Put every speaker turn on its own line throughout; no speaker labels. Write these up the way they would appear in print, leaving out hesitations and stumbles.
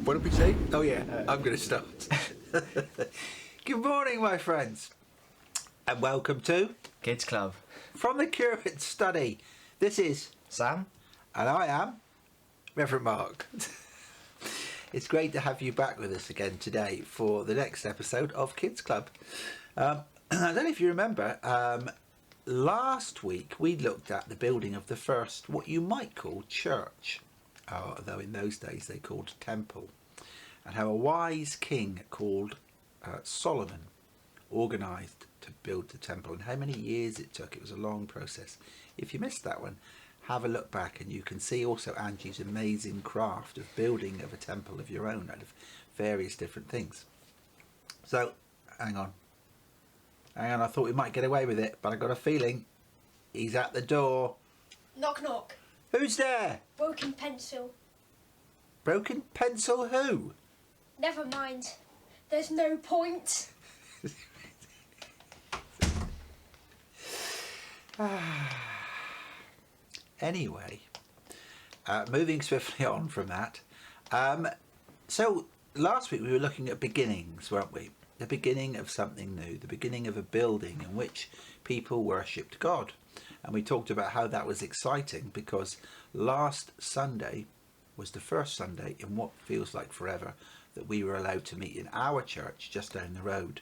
What did we say? Oh yeah, I'm going to start. Good morning, my friends, and welcome to
Kids Club.
From the Curate Study. This is
Sam.
And I am Reverend Mark. It's great to have you back with us again today for the next episode of Kids Club. I don't know if you remember, last week we looked at the building of the first, what you might call church, though in those days they called temple, and how a wise king called Solomon organised to build the temple and how many years it took. It was a long process. If you missed that one, have a look back and you can see also Angie's amazing craft of building of a temple of your own out of various different things. So, hang on, I thought we might get away with it, but I got a feeling he's at the door.
Knock knock.
Who's there?
Broken pencil.
Broken pencil who?
Never mind. There's no point.
Anyway, moving swiftly on from that. So last week we were looking at beginnings, weren't we? The beginning of something new, the beginning of a building in which people worshipped God. And we talked about how that was exciting because last Sunday was the first Sunday in what feels like forever that we were allowed to meet in our church just down the road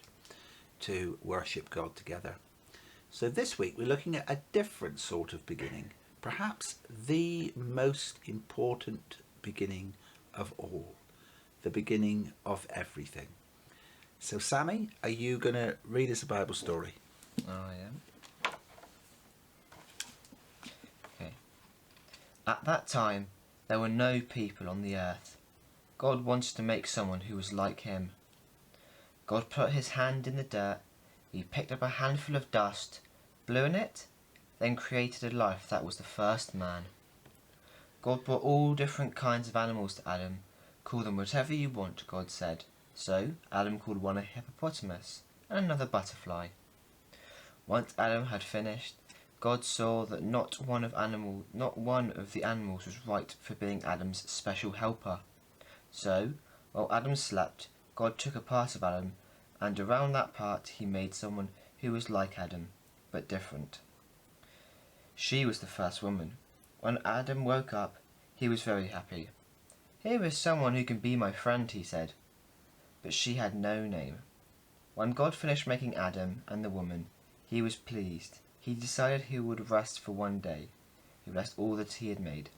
to worship God together. So this week we're looking at a different sort of beginning, perhaps the most important beginning of all, the beginning of everything. So Sammy, are you going to read us a Bible story?
I am. Okay. At that time, there were no people on the earth. God wanted to make someone who was like him. God put his hand in the dirt, he picked up a handful of dust, blew in it, then created a life that was the first man. God brought all different kinds of animals to Adam. Call them whatever you want, God said. So Adam called one a hippopotamus and another butterfly. Once Adam had finished, God saw that not one of the animals was right for being Adam's special helper. So, while Adam slept, God took a part of Adam, and around that part he made someone who was like Adam, but different. She was the first woman. When Adam woke up, he was very happy. Here is someone who can be my friend, he said. But she had no name. When God finished making Adam and the woman, he was pleased. He decided he would rest for one day. He would rest all that he had made.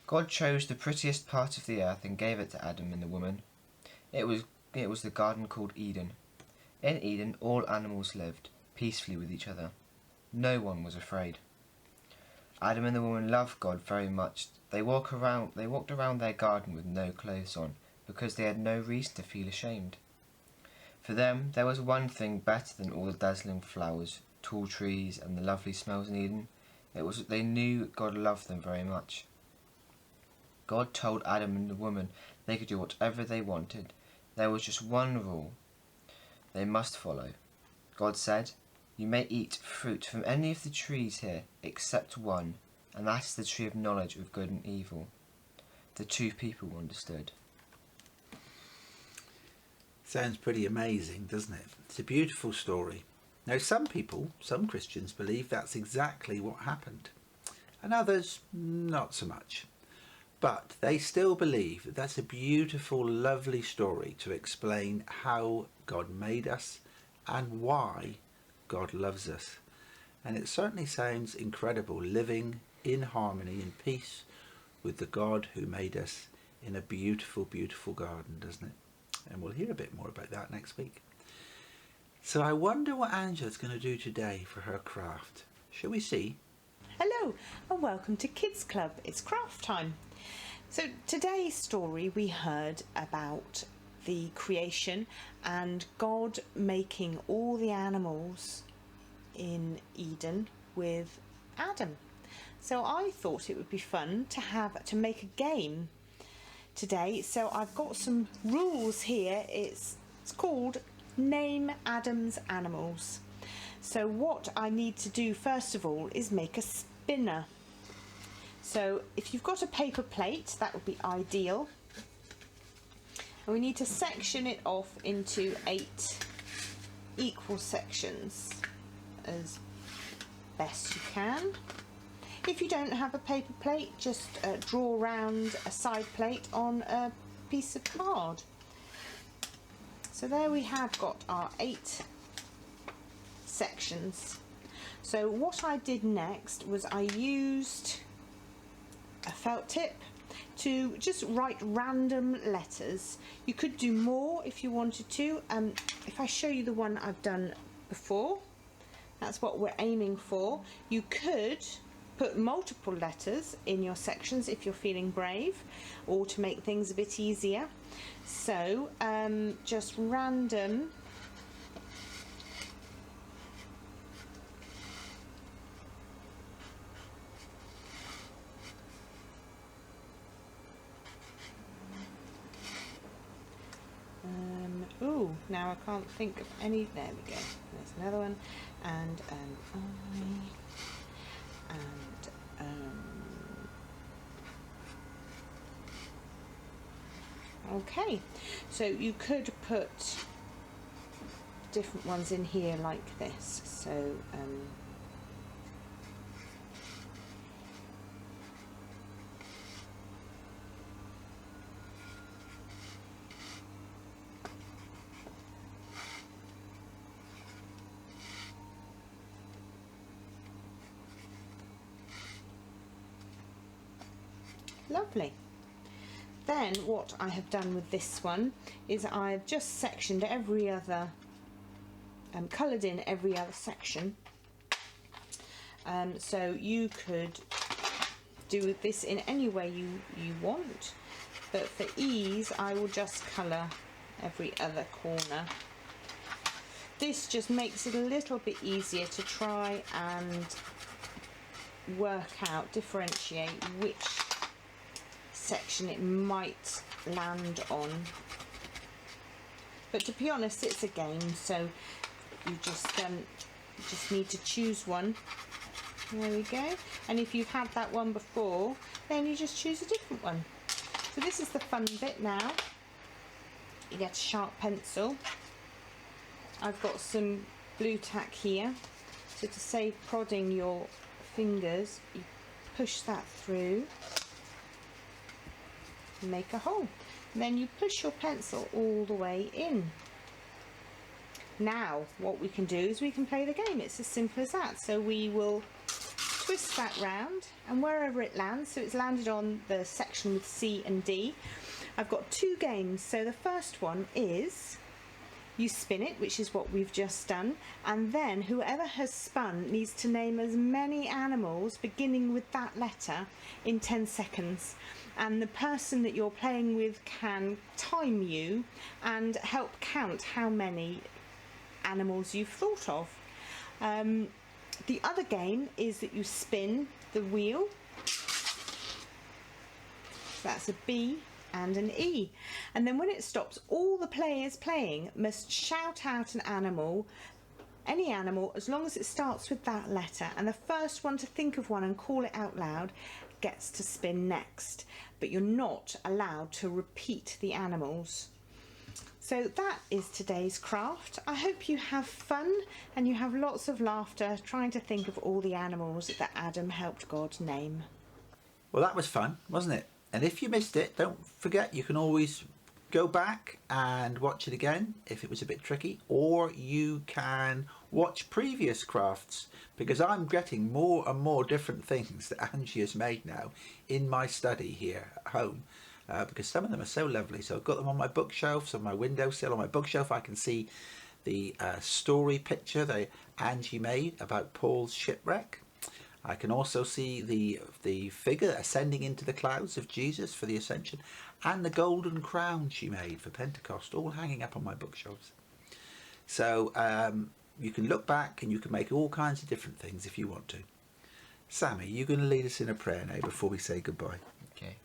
God chose the prettiest part of the earth and gave it to Adam and the woman. It was the garden called Eden. In Eden, all animals lived peacefully with each other. No one was afraid. Adam and the woman loved God very much. They walked around their garden with no clothes on, because they had no reason to feel ashamed. For them, there was one thing better than all the dazzling flowers, tall trees, and the lovely smells in Eden. It was that they knew God loved them very much. God told Adam and the woman they could do whatever they wanted. There was just one rule they must follow. God said, "You may eat fruit from any of the trees here except one, and that is the tree of knowledge of good and evil." The two people understood.
Sounds pretty amazing, doesn't it? It's a beautiful story. Now some Christians believe that's exactly what happened, and others not so much. But they still believe that that's a beautiful, lovely story to explain how God made us and why God loves us. And it certainly sounds incredible living in harmony and peace with the God who made us in a beautiful, beautiful garden, doesn't it? And we'll hear a bit more about that next week. So I wonder what Angela's going to do today for her craft. Shall we see?
Hello and welcome to Kids Club. It's craft time. So today's story we heard about the creation and God making all the animals in Eden with Adam. So I thought it would be fun to make a game today. So I've got some rules here. It's called Name Adam's Animals. So what I need to do first of all is make a spinner. So if you've got a paper plate, that would be ideal. And we need to section it off into 8 equal sections as best you can. If you don't have a paper plate, just draw round a side plate on a piece of card. So there we have got our 8 sections. So what I did next was I used a felt tip to just write random letters. You could do more if you wanted to. If I show you the one I've done before, that's what we're aiming for. You could put multiple letters in your sections if you're feeling brave, or to make things a bit easier. So just random ooh, now I can't think of any. There we go. There's another one, and I, and okay. So you could put different ones in here like this. So lovely. Then what I have done with this one is I've just sectioned every other, coloured in every other section. So you could do this in any way you want, but for ease I will just colour every other corner. This just makes it a little bit easier to try and work out, differentiate which section it might land on. But to be honest, it's a game, so you just need to choose one. There we go. And if you've had that one before, then you just choose a different one. So this is the fun bit now. You get a sharp pencil. I've got some blue tack here, so to save prodding your fingers, you push that through, make a hole, and then you push your pencil all the way in. Now what we can do is we can play the game. It's as simple as that. So we will twist that round, and wherever it lands, so it's landed on the section with C and D, I've got 2 games. So the first one is you spin it, which is what we've just done, and then whoever has spun needs to name as many animals beginning with that letter in 10 seconds. And the person that you're playing with can time you and help count how many animals you've thought of. The other game is that you spin the wheel. That's a B and an E, and then when it stops, all the players playing must shout out an animal, any animal, as long as it starts with that letter, and the first one to think of one and call it out loud gets to spin next, but you're not allowed to repeat the animals. So that is today's craft. I hope you have fun and you have lots of laughter trying to think of all the animals that Adam helped God name.
Well, that was fun, wasn't it? And if you missed it, don't forget you can always go back and watch it again if it was a bit tricky, or you can watch previous crafts, because I'm getting more and more different things that Angie has made now in my study here at home, because some of them are so lovely. So I've got them on my bookshelves, on my windowsill. On my bookshelf I can see the story picture that Angie made about Paul's shipwreck. I can also see the figure ascending into the clouds of Jesus for the ascension, and the golden crown she made for Pentecost, all hanging up on my bookshelves. So you can look back and you can make all kinds of different things if you want to. Sammy, you're going to lead us in a prayer now before we say goodbye.
Okay.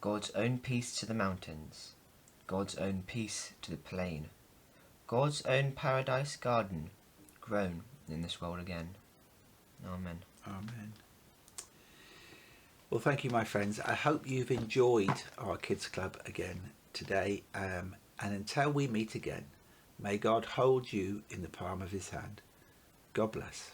God's own peace to the mountains, God's own peace to the plain, God's own paradise garden grown in this world again. Amen.
Amen. Well, thank you, my friends. I hope you've enjoyed our Kids Club again today. And until we meet again, may God hold you in the palm of his hand. God bless.